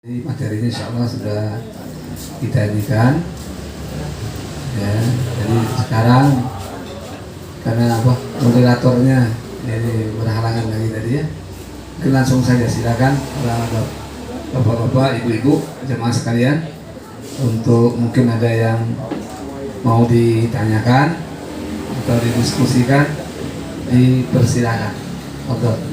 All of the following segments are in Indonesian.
Jadi materinya insya Allah sudah kita inikan ya. Jadi sekarang karena moderatornya jadi berhalangan lagi tadi ya, mungkin langsung saja silakan bapak-bapak, ibu-ibu, jemaah sekalian, untuk mungkin ada yang mau ditanyakan atau didiskusikan, dipersilakan. Oke.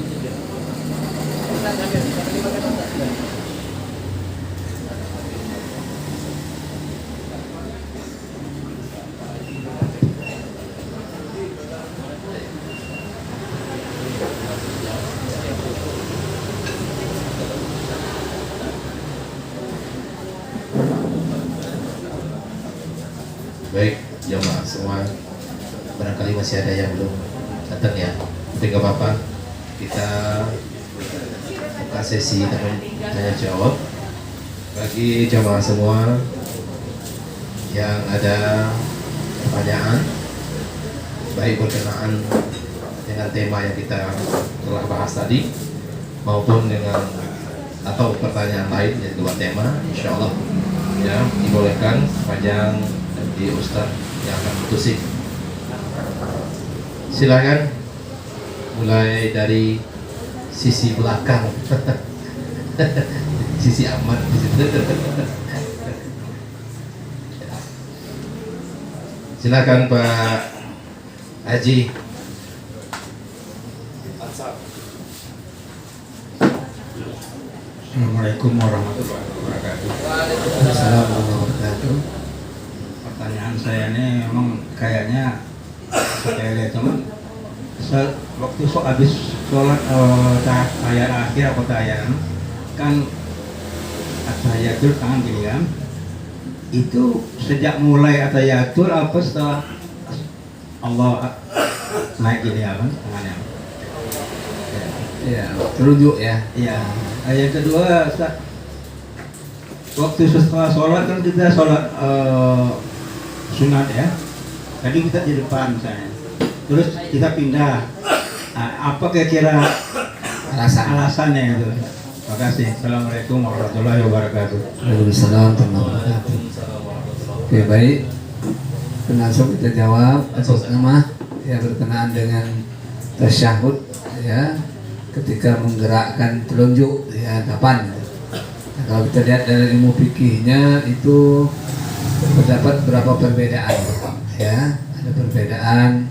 Baik, jemaah semua, barangkali masih ada yang belum datang ya. Tapi nggak apa-apa, kita buka sesi tanya jawab bagi jemaah semua yang ada pertanyaan, baik berkenaan dengan tema yang kita telah bahas tadi maupun dengan atau pertanyaan lain yang di luar tema, insya Allah ya dibolehkan sepanjang di Ustadz yang akan putusin. Silakan mulai dari sisi belakang. Sisi aman di situ. Silakan Pak Haji. Assalamualaikum warahmatullahi wabarakatuh. Assalamualaikum warahmatullahi wabarakatuh. Pertanyaan saya ini memang kayaknya sepele teman. Waktu habis sholat tahiyat akhir atau tahiyat kan tahiyatul tangan gini kan, itu sejak mulai tahiyatul apa setelah Allah naik gini ya kan tangannya. Ya, terunjuk ya. Iya. Yang kedua, waktu setelah sholat kan kita sholat sunat ya. Tadi kita di depan misalnya. Terus kita pindah. Nah, apa kira-kira alasannya itu? Terima kasih. Assalamualaikum warahmatullahi wabarakatuh. Waalaikumsalam warahmatullahi wabarakatuh. Oke, baik. Langsung kita jawab atas nama ya berkenaan dengan tasyahud ya, ketika menggerakkan telunjuk ya kapan. Nah, kalau kita lihat dari ilmu fikihnya itu terdapat beberapa perbedaan ya, ada perbedaan.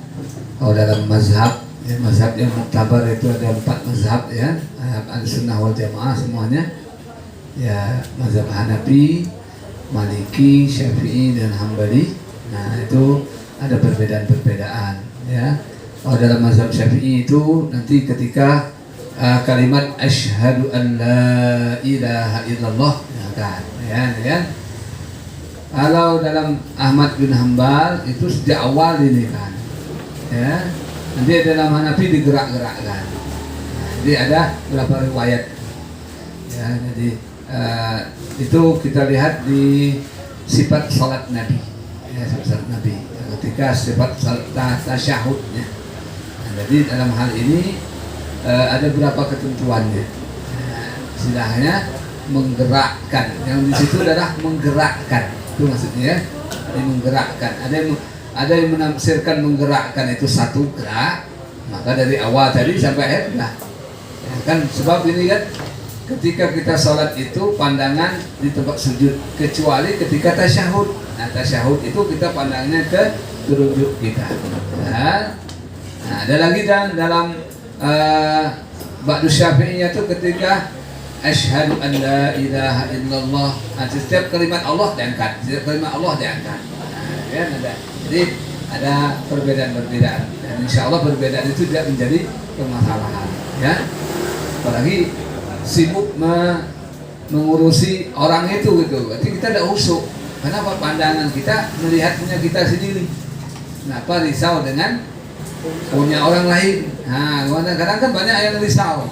Kalau dalam mazhab ya, mazhab yang muktabar itu ada 4 mazhab ya, Ahlussunnah wal Jamaah semuanya ya, mazhab Hanafi, Maliki, Syafi'i dan Hambali. Nah itu ada perbedaan-perbedaan ya. Kalau dalam mazhab Syafi'i itu nanti ketika kalimat asyhadu an la ilaha illallah ya. Kalau dalam Ahmad bin Hambal itu sejak awal ini kan ya, nanti dalam Hanafi digerak-gerakkan. Nah, jadi ada beberapa riwayat ya, jadi itu kita lihat di sifat salat Nabi ya, sifat Nabi ketika sifat tasyahudnya. Nah, jadi dalam hal ini ada beberapa ketentuannya. Nah, istilahnya menggerakkan, yang di situ adalah menggerakkan, itu maksudnya ya, menggerakkan. Ada yang menafsirkan menggerakkan itu satu gerak, maka dari awal tadi sampai akhir ya, kan sebab ini kan ketika kita sholat itu pandangan di tempat sujud, kecuali ketika tasyahud. Nah tasyahud itu kita pandangnya ke telunjuk kita. Nah, ada lagi dalam ba'du Syafi'iyah itu ketika asyhadu an la ilaha illallah. Nah, setiap kalimat Allah diangkat, setiap kalimat Allah diangkat. Nah, kan ada. Jadi ada perbedaan-perbedaan. Dan insya Allah perbedaan itu tidak menjadi permasalahan. Ya, apalagi sibuk mengurusi orang itu gitu. Berarti kita tidak usuk. Kenapa pandangan kita melihatnya kita sendiri? Kenapa risau dengan punya orang lain? Nah, kadang-kadang kan banyak yang risau.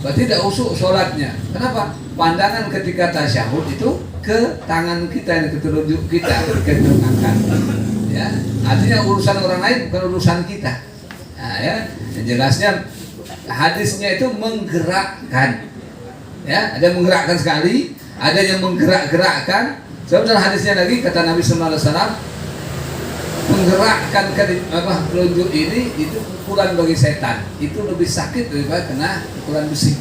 Berarti tidak usuk sholatnya. Kenapa? Pandangan ketika tasyahud itu ke tangan kita, ke telunjuk kita ketika kita angkat. Ya, artinya urusan orang lain bukan urusan kita. Nah, ya, jelasnya hadisnya itu menggerakkan. Ya, ada menggerakkan sekali, ada yang menggerak-gerakkan. Sebab dalam hadisnya lagi kata Nabi Sallallahu Alaihi Wasallam, menggerakkan telunjuk ini itu pukulan bagi setan, itu lebih sakit daripada kena pukulan besi.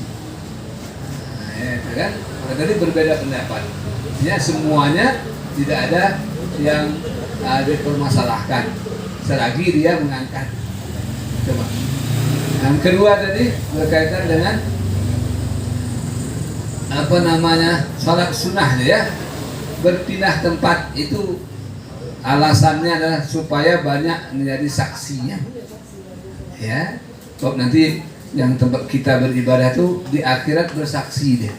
Nah, ya kan? Maka tadi berbeda pendapat. Ya, semuanya tidak ada yang dipermasalahkan selagi dia mengangkat. Coba. Yang kedua tadi berkaitan dengan salat sunnah ya, berpindah tempat itu alasannya adalah supaya banyak menjadi saksinya. Ya, sebab nanti yang tempat kita beribadah itu di akhirat bersaksi dia.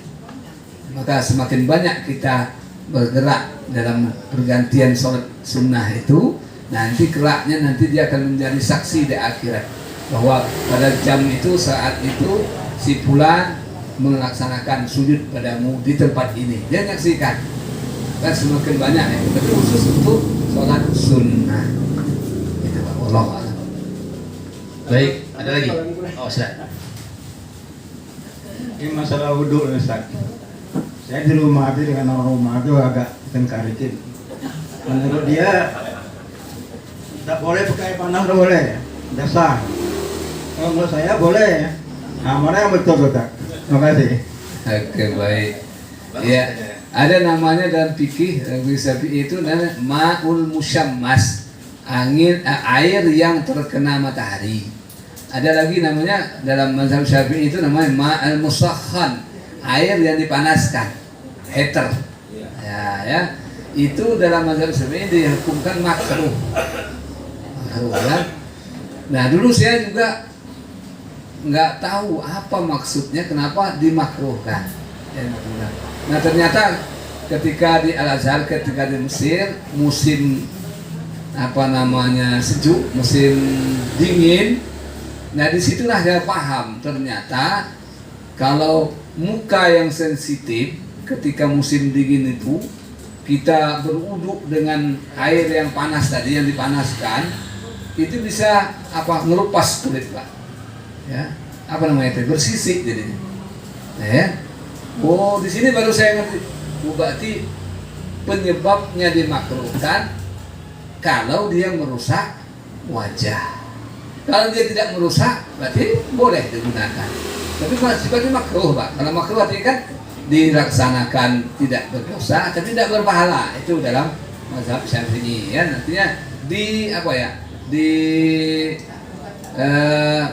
Maka semakin banyak kita bergerak dalam pergantian sholat sunnah itu, nanti kelaknya nanti dia akan menjadi saksi di akhirat bahwa pada jam itu, saat itu si fulan melaksanakan sujud padamu di tempat ini, dia menyaksikan. Dan semakin banyak itu, tapi khusus untuk sholat sunnah itu Allah. Baik, ada lagi? Oh, sudah. Ini masalah wudhu Ustaz. Saya di rumah itu dengan orang rumah itu agak tengkarikin. Menurut dia tak boleh pakai panah, tak boleh, dasar. Kalau menurut saya boleh. Nah, mana yang betul Ustaz? Terima kasih. Oke, baik. Ya, ada namanya dalam fikih itu namanya ma'ul musyammas, air yang terkena matahari. Ada lagi namanya dalam mazhab Syafi'i itu namanya ma'al musakhan, air yang dipanaskan, heater. Ya, itu dalam mazhab Syafi'i dihukumkan makruh. Ya. Nah, dulu saya juga nggak tahu apa maksudnya, kenapa dimakruhkan. Nah, ternyata ketika di Al-Azhar, ketika di Mesir, musim sejuk, musim dingin. Nah, disitulah saya paham ternyata kalau muka yang sensitif ketika musim dingin itu kita berwuduk dengan air yang panas tadi yang dipanaskan, itu bisa ngelupas kulit Pak. Ya, bersisik jadinya. Nah, ya. Oh, di sini baru saya ngerti. Berarti penyebabnya dimakruhkan kalau dia merusak wajah. Kalau dia tidak merusak, berarti boleh digunakan. Tapi sifatnya makruh, Pak. Kalau makruh artinya kan dilaksanakan tidak berdosa, tapi tidak berpahala. Itu dalam mazhab Syafi'i ya. Nantinya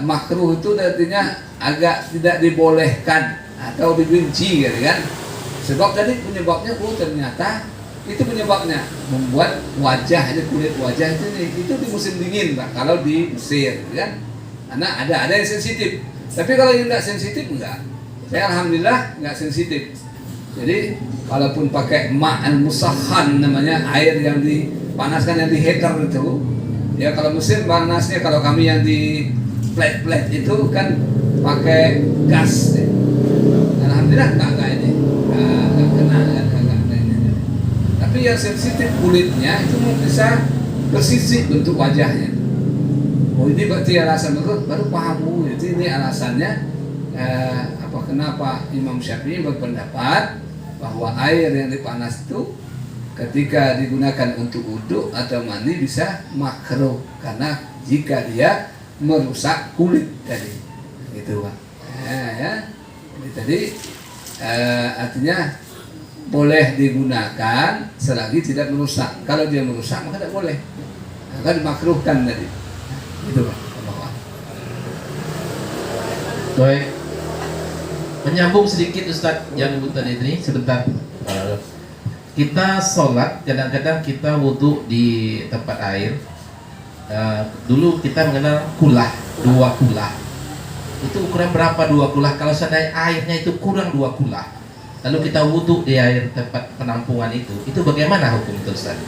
makruh itu artinya agak tidak dibolehkan atau dibenci gitu kan. Sebab tadi penyebabnya ternyata itu penyebabnya membuat kulit wajah itu di musim dingin Pak, kalau di Mesir kan. Karena ada yang sensitif. Tapi kalau yang enggak sensitif enggak. Saya alhamdulillah enggak sensitif. Jadi walaupun pakai ma'al musakhan namanya, air yang dipanaskan yang di heater itu. Ya kalau Mesir panasnya, kalau kami yang di plate itu kan pakai gas. Alhamdulillah enggak ini. Enggak kena ini. Tapi yang sensitif kulitnya itu bisa bersisik bentuk wajahnya. Oh, ini berarti alasan baru paham. Jadi ini alasannya kenapa Imam Syafi'i berpendapat bahwa air yang dipanas itu ketika digunakan untuk wudhu atau mandi bisa makruh karena jika dia merusak kulit tadi, gitu Pak. Ya. Jadi artinya boleh digunakan selagi tidak merusak. Kalau dia merusak maka tidak boleh, maka dimakruhkan tadi, gitu Pak. Baik. Menyambung sedikit Ustadz yang hutan ini sebentar. Kita sholat, kadang-kadang kita wudhu di tempat air. Dulu kita mengenal kulah, 2 kulah. Itu ukuran berapa 2 kulah? Kalau seandainya airnya itu kurang 2 kulah, lalu kita wudhu di air tempat penampungan itu bagaimana hukum itu Ustaz?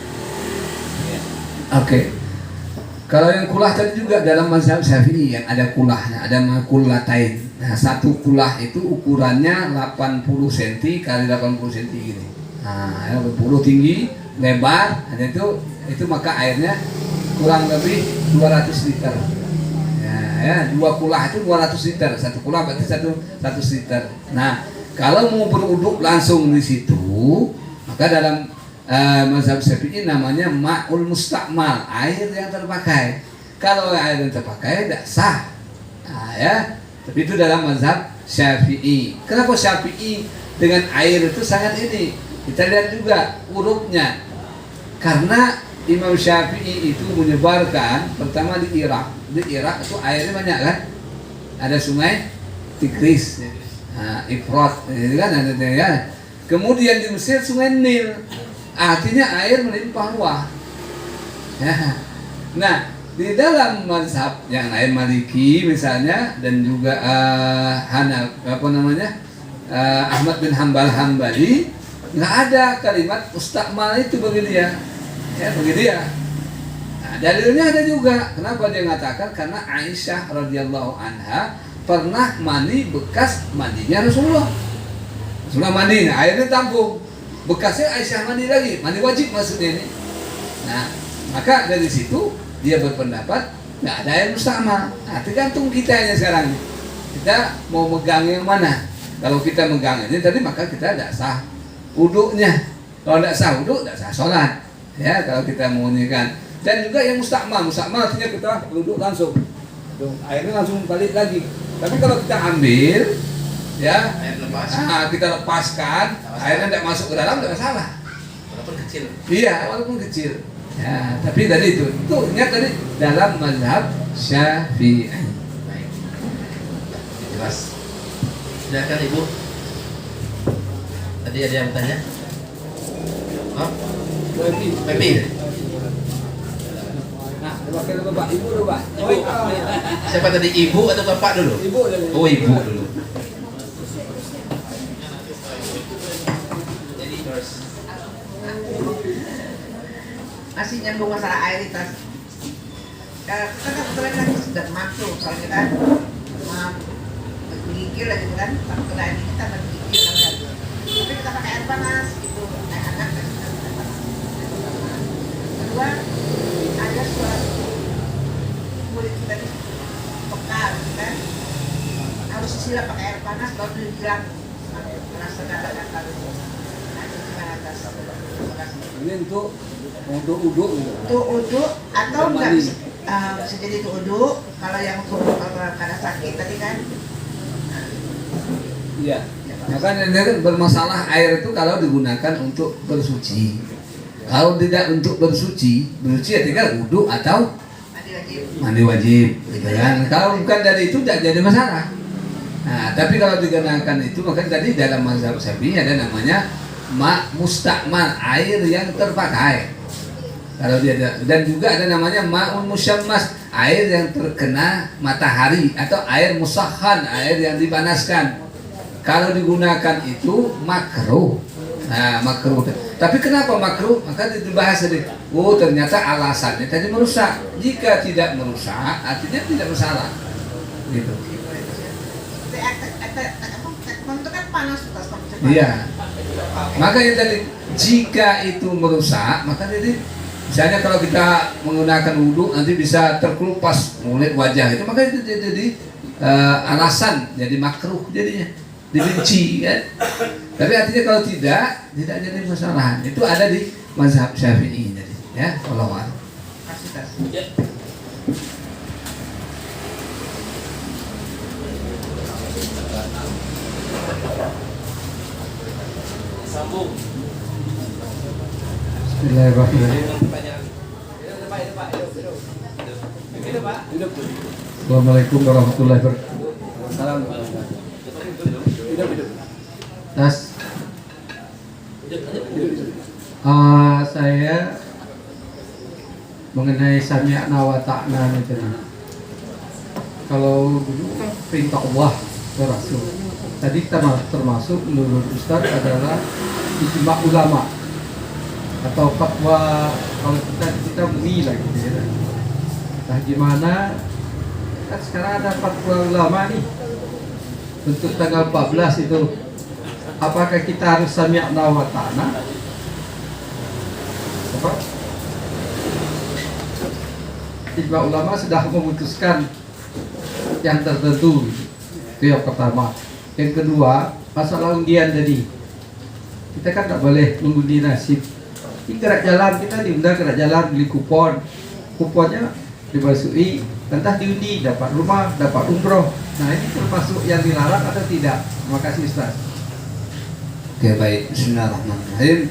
Oke. Kalau yang kulah tadi juga dalam mazhab Syafi'i yang ada kulahnya, ada makulatain. Nah, 1 kulah itu ukurannya 80 cm kali 80 cm gini. Nah, 80 tinggi, lebar, ada itu maka airnya kurang lebih 200 liter. Ya, 2 kulah itu 200 liter. 1 kulah berarti 100 liter. Nah, kalau mau berwuduk langsung di situ itu, maka dalam mazhab Syafi'i namanya ma'ul mustakmal, air yang terpakai. Kalau air yang terpakai tidak sah. Nah, ya. Tapi itu dalam mazhab Syafi'i. Kenapa Syafi'i dengan air itu sangat ini? Kita lihat juga urupnya. Karena Imam Syafi'i itu menyebarkan pertama di Irak. Di Irak itu airnya banyak kan? Ada sungai Tigris, Ifrat, kan ada ya. Kemudian di Mesir sungai Nil. Artinya air melimpah ruah. Ya. Nah, di dalam mazhab yang lain Maliki misalnya dan juga Ahmad bin Hambali nggak ada kalimat mustakmal itu bagi dia. Ya, bagi dia. Nah, dalilnya ada juga. Kenapa dia mengatakan? Karena Aisyah radhiyallahu anha pernah mandi bekas mandinya Rasulullah. Rasulullah mandi, nah, airnya tampung. Bekasnya Aisyah mandi lagi, mandi wajib maksudnya ini. Nah, maka dari situ dia berpendapat nggak ada air mustakmal. Nah, tergantung kitanya sekarang. Kita mau megang yang mana? Kalau kita megang ini tadi maka kita tidak sah wuduknya. Kalau tidak sah wuduk, tidak sah sholat. Ya, kalau kita mengunyikan. Dan juga yang mustakmal artinya kita duduk langsung. Airnya langsung balik lagi. Tapi kalau kita ambil, ya, kita lepaskan, airnya tidak masuk ke dalam, tidak masalah. Walaupun kecil. Iya, walaupun kecil. Ya, tapi tadi itu ingat tadi dalam mazhab Syafi'i. Baik. Jelas. Silakan Ibu. Tadi ada yang bertanya? Oh? Baby. Nah, wakil bapak, ibu dulu, Pak. Siapa tadi, ibu atau bapak dulu? Ibu dulu. Oh, ibu dulu. Masih nyambung masalah air itu. Kita kan kebetulan lagi sudah mampu, kalau kita menggigil lagi kan, takut air kita menggigil kan. Tapi kita pakai air panas itu, air hangat kan kita pakai air panas. Kedua, ada suatu kulit kita ini pekal kan, harus sila pakai air panas baru hilang rasa kata-kata itu. Nah, itu gimana atas? Ini untuk uduk gitu. Untuk uduk atau nggak bisa jadi itu uduk kalau yang untuk kalau karena sakit tadi kan. Iya. Maka ini kan bermasalah air itu kalau digunakan untuk bersuci. Kalau tidak untuk bersuci ya tinggal uduk atau mandi wajib, gitu kan. Kalau bukan dari itu tidak jadi masalah. Nah, tapi kalau digunakan itu maka tadi dalam mazhab Syafi'i ada namanya mustakmal, air yang terpakai. Kalau dia ada, dan juga ada namanya ma'un musyammas, air yang terkena matahari atau air musahhan, air yang dipanaskan. Kalau digunakan itu makruh. Nah, makruh. Tapi kenapa makruh? Maka dibahas tadi. Oh, ternyata alasannya tadi merusak. Jika tidak merusak, artinya tidak masalah. Gitu. Itu kan panas. Iya. Makanya tadi jika itu merusak, maka jadi misalnya kalau kita menggunakan wudhu nanti bisa terkelupas kulit wajah itu, maka itu jadi alasan jadi makruh jadinya, dibenci kan. Tapi artinya kalau tidak jadi masalah. Itu ada di mazhab Syafi'i jadi ya, Allah. Sambung. Bismillahirrahmanirrahim. Assalamualaikum warahmatullahi wabarakatuh. Tas. Saya mengenai sami'na wa ta'na itu. Kalau dulu kan perintah Allah ke Rasul. Tadi termasuk menurut Ustaz adalah ijma' ulama atau fatwa, kalau kita MUI lah gitu ya. Nah, gimana kan sekarang ada fatwa ulama nih untuk tanggal 14 itu, apakah kita harus sami'na wa ta'na? Apa? Ijma' ulama sudah memutuskan yang tertentu. Itu yang pertama. Yang kedua, masalah undian tadi. Kita kan tak boleh mengundi nasib. Di gerak jalan kita diundang gerak jalan beli kupon. Kuponnya dimasuki, entah diundi dapat rumah, dapat umroh. Nah ini termasuk yang dilarang atau tidak? Terima kasih Ustaz. Oke baik, Bismillahirrahmanirrahim.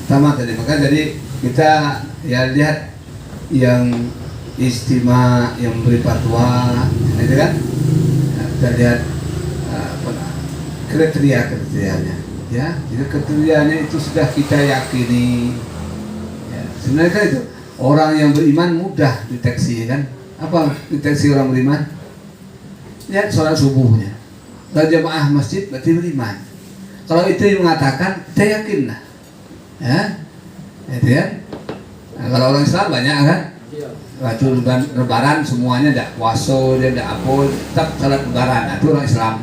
Pertama tadi maka jadi kita ya lihat yang istimewa yang beri fatwa, itu kan? Nah, kita lihat kriterianya, ya. Jadi kriterianya itu sudah kita yakini. Ya, sebenarnya kan itu orang yang beriman mudah deteksi kan? Apa deteksi orang beriman? Lihat sholat subuhnya, kalau jamaah masjid berarti beriman. Kalau itu yang mengatakan, kita yakin lah, ya, itu ya. Nah, kalau orang Islam banyak kan, waktu lebaran semuanya ada puasa, dia ada apa, tetap salat lebaran, nah, itu orang Islam.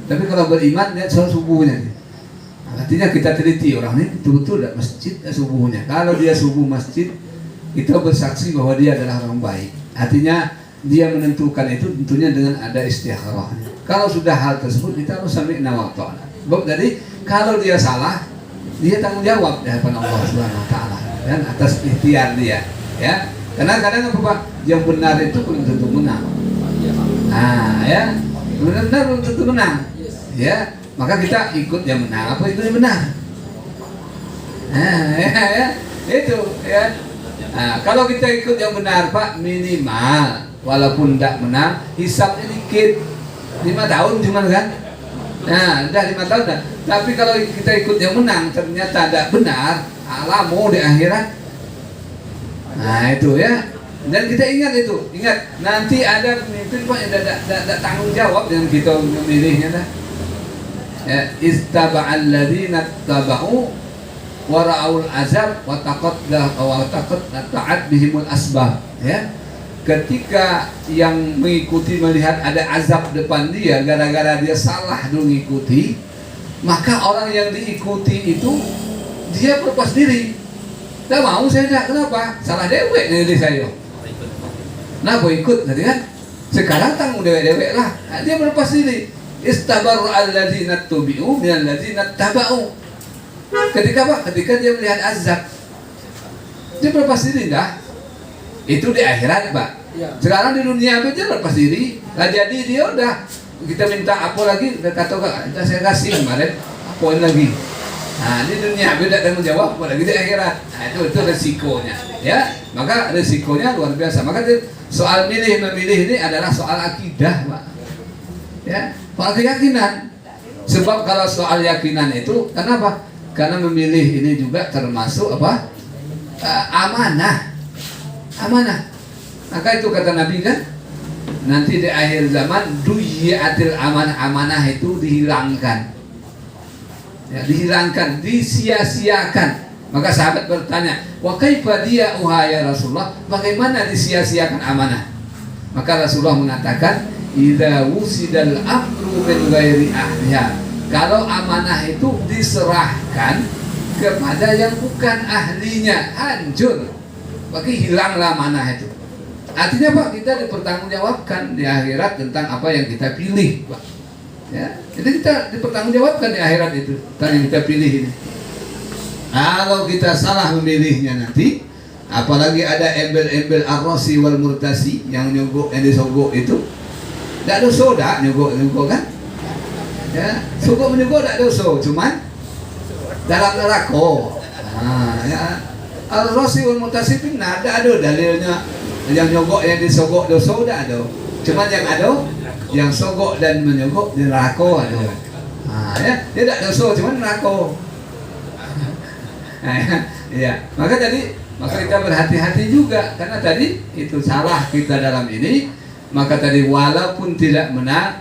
Tapi kalau beriman, lihat sholat subuhnya. Nah, artinya kita teliti orang ini betul-betul ada masjid subuhnya. Kalau dia subuh masjid, kita bersaksi bahwa dia adalah orang baik. Artinya dia menentukan itu tentunya dengan ada istikharahnya. Kalau sudah hal tersebut kita harus sami'na wa ta'ala. Jadi kalau dia salah, dia tanggung jawab di hadapan Allah Subhanahu wa taala dan atas ikhtiar dia, ya. Karena kadang apa yang benar itu belum tentu menang. Nah, ya. Benar belum tentu menang. Ya, maka kita ikut yang menang apa itu yang benar. Nah, ya. Itu, ya. Nah, kalau kita ikut yang benar, Pak, minimal walaupun tidak menang, hisabnya dikit. 5 tahun cuma kan? Nah, udah 5 tahun dah. Tapi kalau kita ikut yang menang ternyata tidak benar, alamu di akhirat. Nah itu ya. Dan kita ingat itu, ingat nanti ada pemimpin Pak yang tidak tanggung jawab dengan kita memilihnya dah. Ya, istaba'al ladzina taba'u wa ra'aul azab wa taqatta'at bihimul asbab, ya. Ketika yang mengikuti melihat ada azab depan dia gara-gara dia salah dulu mengikuti, maka orang yang diikuti itu dia berlepas diri. Tak mau saya tidak, kenapa? Salah dewek dari saya. Kenapa ikut tadi kan? Sekarang tanggung dewek-dewek lah. Nah, dia berlepas diri. Istabaru alladzina tubi'u minal ladzina taba'u. Ketika apa? Ketika dia melihat azab, dia berlepas diri dah. Itu di akhirat, Pak. Sekarang di dunia aja lepas diri. Nah, jadi dia udah kita minta apa lagi? Kata saya kasih kemarin. Poin lagi. Nah, di dunia beda tanggung jawab, apalagi di akhirat. Nah, itu resikonya, ya. Maka resikonya luar biasa. Maka soal memilih ini adalah soal akidah, Pak. Ya, soal keyakinan. Sebab kalau soal yakinan itu, kenapa? Karena memilih ini juga termasuk apa? Amanah. Amanah. Maka itu kata Nabi kan, nanti di akhir zaman duyiatil amanah itu dihilangkan. Ya, dihilangkan, disia-siakan. Maka sahabat bertanya, wa kaifa dia ya Rasulullah, bagaimana disia-siakan amanah? Maka Rasulullah mengatakan, idza wusidal amru min ghairi ahliha. Kalau amanah itu diserahkan kepada yang bukan ahlinya, hancur. Bagi hilanglah amanah itu. Artinya Pak, kita dipertanggungjawabkan di akhirat tentang apa yang kita pilih, Pak. Ya, jadi kita dipertanggungjawabkan di akhirat itu tentang yang kita pilih ini. Kalau kita salah memilihnya nanti, apalagi ada embel-embel ar-rasi wal murtasi yang nyogok, yang disogok itu, tidak dosa, tidak nyogok kan? Ya, sogok menyogok tidak dosa, cuman dalam neraka. Nah, ya. Al-Rasi wal Mutasi benar, ada dalilnya. Yang nyogok yang disogok dosa udah ada. Cuman yang ada yang sogok dan menyogok di neraka ada. Nah, ya, dia tidak dosa cuman neraka. Nah, ya. Maka kita berhati-hati juga karena tadi itu salah kita dalam ini. Maka tadi walaupun tidak menang,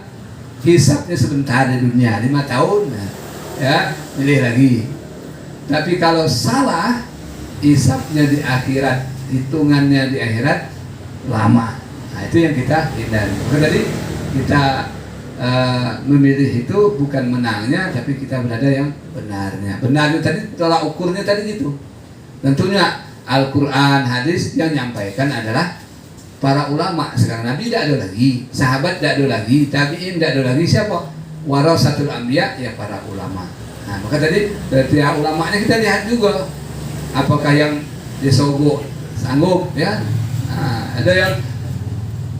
hisabnya sebentar di dunia 5 tahun, ya pilih lagi. Tapi kalau salah, hisabnya di akhirat, hitungannya di akhirat lama. Nah itu yang kita hindari. Jadi kita memilih itu bukan menangnya, tapi kita berada yang benarnya. Benarnya tadi tolak ukurnya tadi gitu. Tentunya Al-Quran, hadis yang nyampaikan adalah para ulama. Sekarang Nabi tidak ada lagi, sahabat tidak ada lagi, tabi'in tidak ada lagi. Siapa? Warasatul anbiya, ya para ulama. Nah, maka tadi dari pihak ulamanya kita lihat juga apakah yang disogok sanggup ya. Nah, ada yang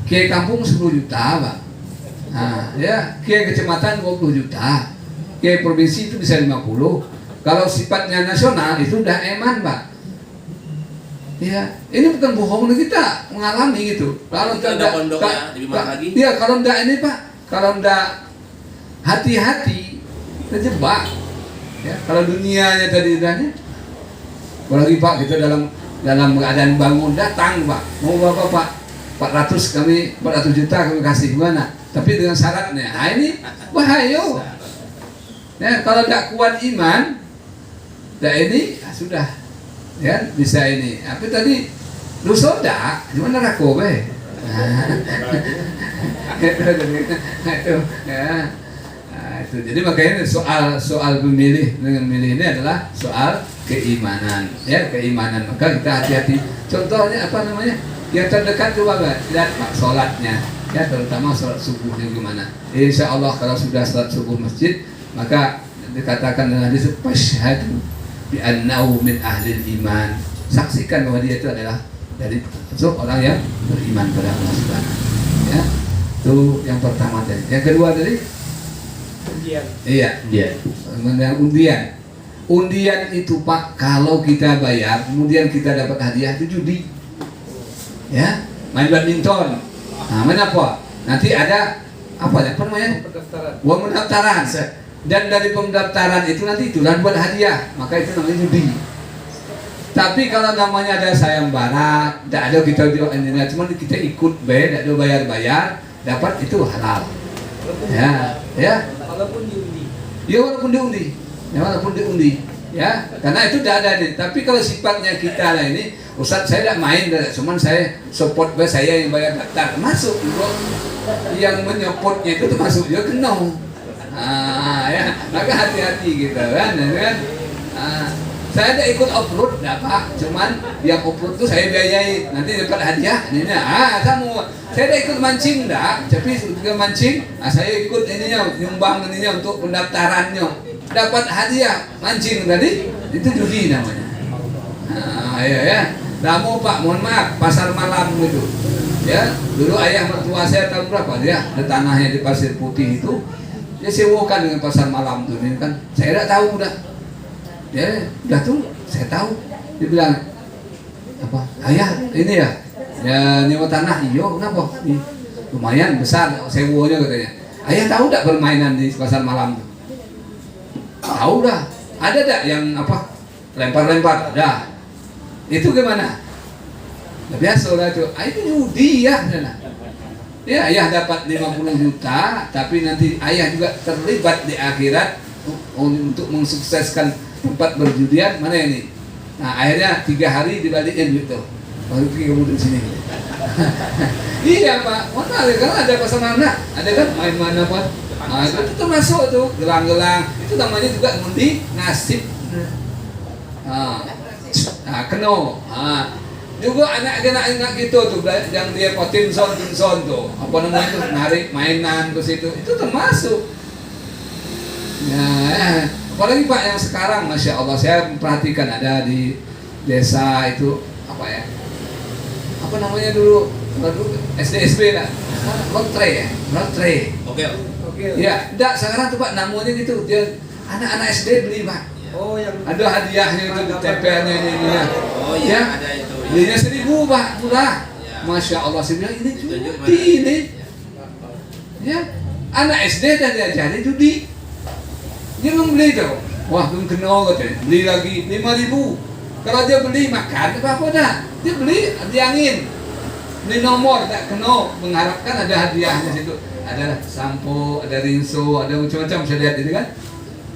kiai kampung 10 juta Pak. Nah, ya kiai kecamatan 20 juta, kiai provinsi itu bisa 50. Kalau sifatnya nasional itu udah eman Pak. Ya, ini bukan bohong kita mengalami gitu. Kalau ada pondoknya lebih mahal lagi. Iya, kalau enggak ini Pak, kalau enggak hati-hati terjebak. Ya, kalau dunianya tadi idahnya, apalagi Pak kita dalam keadaan bangun datang Pak, mau berapa Pak? 400 juta kami kasih gimana? Tapi dengan syaratnya, nah ini bahaya. Ya, kalau enggak kuat iman, nah ini sudah. Ya bisa ini apa tadi lu soda gimana rakobe itu ya itu jadi makanya soal pemilih dengan milih ini adalah soal keimanan ya keimanan maka kita hati-hati contohnya apa namanya yang terdekat coba lihat Pak sholatnya ya terutama sholat subuhnya gimana insya Allah kalau sudah sholat subuh masjid maka dikatakan dengan hadis fasyhadu bi annahu min ahli iman, saksikan bahwa dia itu adalah dari orang yang beriman pada Allah Subhanahu ya. Itu yang pertama tadi. Yang kedua tadi undian. Iya, undian. Undian itu Pak, kalau kita bayar, kemudian kita dapat hadiah itu judi. Ya, main badminton. Nah, main apa? Nanti ada apa namanya? Pendaftaran. Dan dari pendaftaran itu nanti itulah buat hadiah, maka itu namanya judi. Tapi kalau namanya ada sayembara, tidak ada kita ini, cuma kita ikut tidak ada bayar, dapat itu halal. Ya. Walaupun diundi. Ya walaupun diundi. Ya, karena itu tidak ada nih. Tapi kalau sifatnya kita lah ini, Ustaz saya tidak main, cuman saya support saya yang bayar daftar masuk juga. Yang menyopotnya itu termasuk juga kena. Ya, maka hati-hati gitu kan. Saya ada ikut off-road, enggak Pak, cuman yang off-road itu saya biayai, nanti dapat hadiah. Saya ada ikut mancing enggak, tapi juga mancing, saya ikut ininya, nyumbang ininya untuk pendaftarannya, dapat hadiah mancing tadi, itu judi namanya. Ya. Namun Pak, mohon maaf, pasar malam itu, ya, dulu ayah mertua saya tahun berapa dia, ada tanahnya di Pasir Putih itu. Dia sewakan dengan pasar malam tuh ini kan. Saya tidak tahu udah. Ya, udah tuh saya tahu. Dia bilang apa? Ayah, ini ya. Ya nyewa tanah iyo, kenapa? Lumayan besar sewanya katanya. Ayah tahu enggak permainan di pasar malam tuh? Tahu dah. Ada enggak yang apa? Lempar-lempar? Ada. Itu gimana? Nah, biasa lah itu. Itu judi ya. Ya, ayah dapat 50 juta, tapi nanti ayah juga terlibat di akhirat untuk mensukseskan tempat berjudian mana ini. Nah, akhirnya 3 hari dibalikin gitu. Baru kemudian sini. Iya Pak, mana kan ada pasangan ada kan main mana Pak? Nah, itu termasuk tuh gelang-gelang. Itu namanya juga ngundi nasib. Keno. Juga anak-anak gitu tuh yang dia timson tuh apa namanya tuh narik mainan ke situ itu termasuk. Nah, apalagi Pak yang sekarang Masya Allah saya perhatikan ada di desa itu apa ya? Apa namanya dulu SD lah, lotre. Oke. Ya, enggak sekarang tuh Pak namanya gitu dia anak-anak SD beli Pak. Oh yang ada hadiahnya itu tempelnya ini ya. Oh iya ada itu. Belinya 1.000 Pak, murah. Masya Allah, saya bilang ini judi ini. Ya, anak SD dan diajari judi. Dia belum beli tuh. Wah, belum kenal katanya. Beli lagi 5.000. Kalau dia beli makan apa dah. Dia beli diangin. Beli nomor tak kenal, mengharapkan ada hadiahnya situ. Ada sampo, ada rinso, ada macam-macam saya lihat ini kan.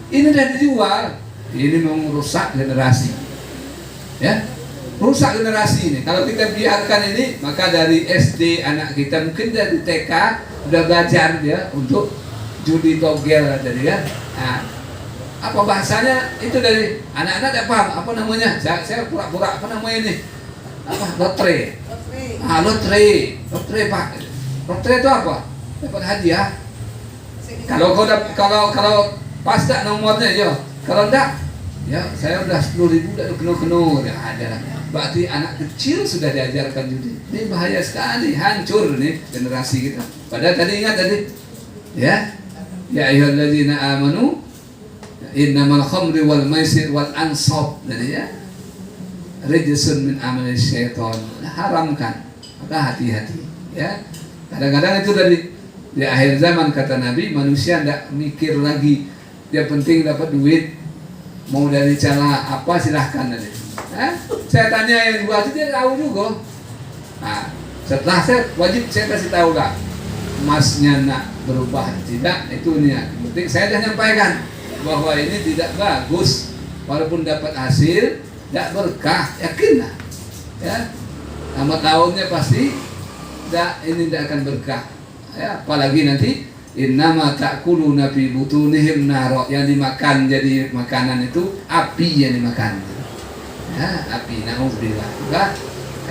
Ini udah dijual. Ini merusak generasi. Ya. Rusak generasi ini. Kalau kita biarkan ini, maka dari SD anak kita mungkin dari TK udah belajar dia untuk judi togel tadi kan. Nah, apa bahasanya itu dari anak-anak tidak paham apa namanya. Saya pura-pura apa namanya ini? Apa? Lotre. Lotre Pak. Lotre itu apa? Dapat hadiah. Kalau pas tak nomornya yo, Kalau enggak, ya saya udah 10.000 udah keno-keno, ya ada lah. Berarti anak kecil sudah diajarkan judi. Ini bahaya sekali, hancur nih generasi kita. Padahal tadi ingat tadi, ya ayyuhalladzina amanu innamal khamri wal maisir wal ansab, tadi ya rijsun min amali syaitan, haramkan. Maka hati-hati, ya. Kadang-kadang itu dari di akhir zaman kata Nabi, manusia tidak mikir lagi, dia penting dapat duit, mau dari cara apa silahkan tadi. Saya tanya yang buat dia tahu juga. Nah, setelah saya wajib saya kasih tahu lah, masnya nak berubah tidak, itu niat. Penting saya sudah nyampaikan bahwa ini tidak bagus, walaupun dapat hasil tidak berkah, yakinlah, ya. Amat tahunnya pasti ini tidak akan berkah, ya. Apalagi nanti innama ta'kuluna fi butunihim naro, yang dimakan jadi makanan itu api yang dimakan, ya, api. Nauzubillah. Nah,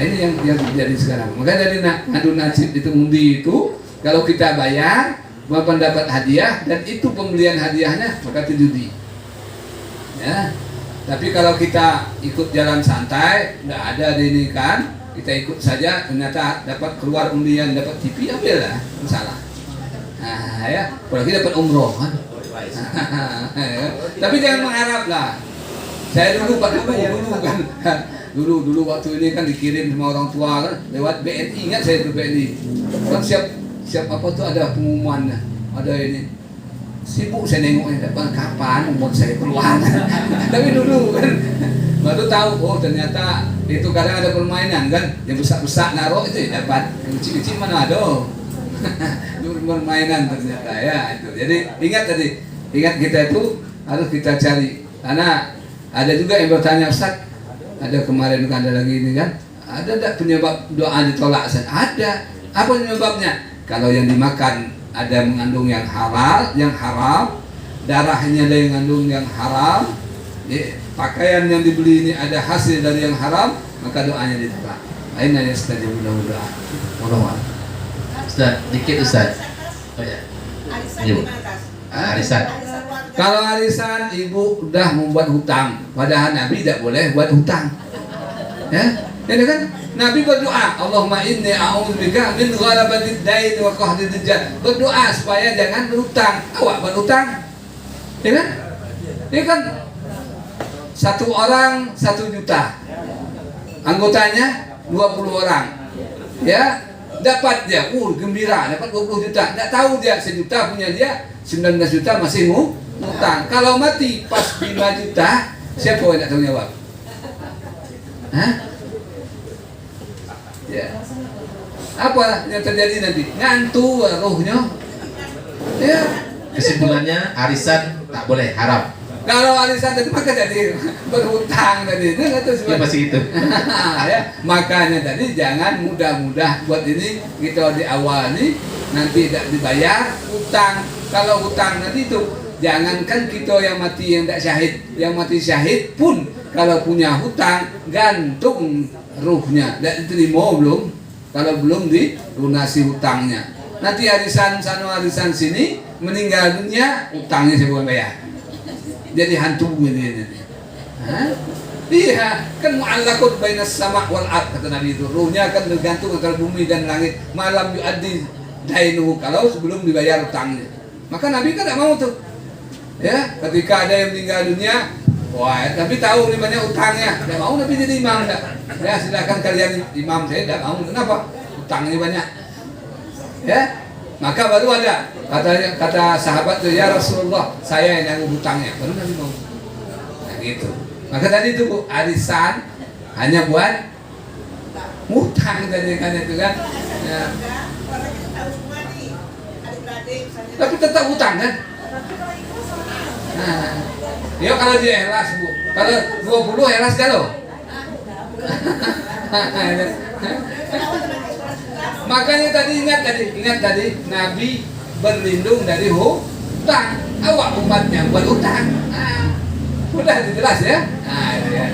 ini yang terjadi sekarang. Maka dari ngadu nasib itu undi itu, kalau kita bayar bapak dapat hadiah dan itu pembelian hadiahnya, maka itu judi, ya. Tapi kalau kita ikut jalan santai, tidak ada ini kan, kita ikut saja, ternyata dapat keluar undian, dapat TV, ambillah, salah. Nah, ya, apalagi dapat umroh kan. Tapi jangan mengharap lah. Saya dulu kan, dulu waktu ini kan dikirim sama orang tua kan, lewat BNI, ingat saya itu BNI. Kan siap apa tuh ada pengumuman, ada ini. Sibuk saya nengoknya, kapan umur saya keluar. Tapi dulu kan baru tahu, oh ternyata itu kadang ada permainan kan, yang besar-besar naruh itu ya dapat, yang kecil-kecil mana ada. Permainan ternyata, ya itu. Jadi ingat kita itu harus kita cari. Karena ada juga yang bertanya, Ustaz, ada kemarin kan ada lagi ini kan, ada tak penyebab doa ditolak? Ustaz? Ada. Apa penyebabnya? Kalau yang dimakan ada mengandung yang halal, yang haram, darahnya ada yang mengandung yang haram, ya, pakaian yang dibeli ini ada hasil dari yang haram, maka doanya ditolak. Aina yastajibu lahu doa. Wallahu a'lam. Ustaz, dikit Ustaz. Oh ya. Arisan Ibu. gimana, Tas? Arisan. Arisan keluarga. Kalau arisan ibu udah membuat hutang, padahal Nabi tidak boleh buat hutang. Ya, ini kan Nabi berdoa, Allahumma inni a'udzubika min ghalabatid dain wa qahdid rijal. Berdoa supaya jangan berhutang. Awak berhutang, ya kan? Ini kan satu orang 1 juta, anggotanya 20 orang, ya. Dapat dia, gembira, dapat 20 juta. Tidak tahu dia 1 juta punya dia, 19 juta masih ngutang. Kalau mati pas 5 juta, siapa yang tidak tahu jawab? Hah? Ya. Apa yang terjadi nanti? Ngantuk rohnya. Ya. Kesimpulannya arisan tak boleh, haram. Kalau arisan tadi maka jadi berhutang tadi itu Ya pasti gitu. ya, makanya tadi jangan mudah-mudah buat ini kita di awal nih nanti tidak dibayar hutang. Kalau hutang nanti itu jangankan kita yang mati yang tidak syahid, yang mati syahid pun kalau punya hutang gantung ruhnya, tidak diterima belum. Kalau belum dilunasi hutangnya, nanti arisan sana arisan sini meninggal dunia hutangnya siapa yang bayar? Jadi hantu ini. Iya, kan mu'allaqut bainas sama' wal ard kata Nabi itu. Ruhnya akan bergantung antara bumi dan langit. Malam yu'addi dainuhu, kalau sebelum dibayar hutangnya. Maka Nabi kan tidak mau tuh. Ya, ketika ada yang meninggal dunia, wah, tapi tahu ini banyak utangnya. Tidak mau Nabi jadi imam enggak. Ya, silakan kalian imam, saya tidak mau. Kenapa? Utangnya banyak. Ya. Maka baru ada kata sahabat itu, ya Rasulullah, saya yang nanggung hutangnya. Baru Nabi mau. Nah gitu. Maka tadi itu Bu, arisan hanya buat hutang tadi kan itu kan. Ya. Tapi tetap hutang kan. Nah, ya kalau dia ikhlas Bu. Kalau 20 ikhlas kan loh. Makanya tadi ingat tadi Nabi berlindung dari hutang. Awak umatnya buat hutang. Udah jelas ya. Ya.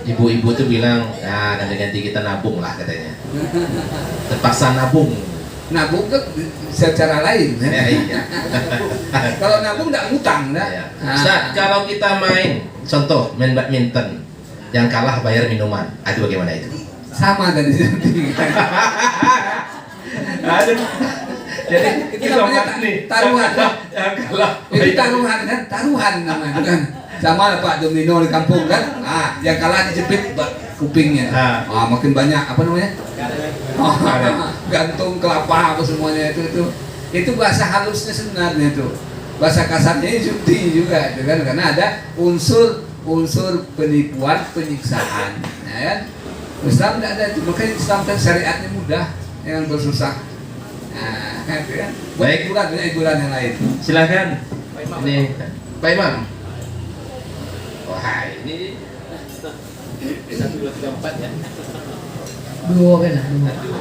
Ibu-ibu tuh bilang, nah ganti-ganti kita nabung lah katanya. Terpaksa nabung. nabung kan secara lain ya. Ya, iya. Kalau nabung nggak ngutang dah. Ya. Ustaz, kalau kita main, contoh main badminton, yang kalah bayar minuman, itu bagaimana itu? Sama tadi. Aduh. Jadi Itu namanya taruhan. Yang kalah Itu taruhan kan, taruhan namanya kan. Sama Pak Domino di kampung kan, yang kalah dijepit kupingnya, makin banyak apa namanya? Gantung kelapa apa semuanya itu bahasa halusnya sebenarnya itu. Bahasa kasarnya judi juga, kan? Karena ada unsur penipuan, penyiksaan, ya kan? Islam tidak ada itu, makanya Islam kan syariatnya mudah, yang bersusah. Nah, itu kan. Baik. Hiburan yang lain. Silakan. Ini Pak Imam. Wah, ini 1, 2, 3, 4 ya. Dua kan lah, dua.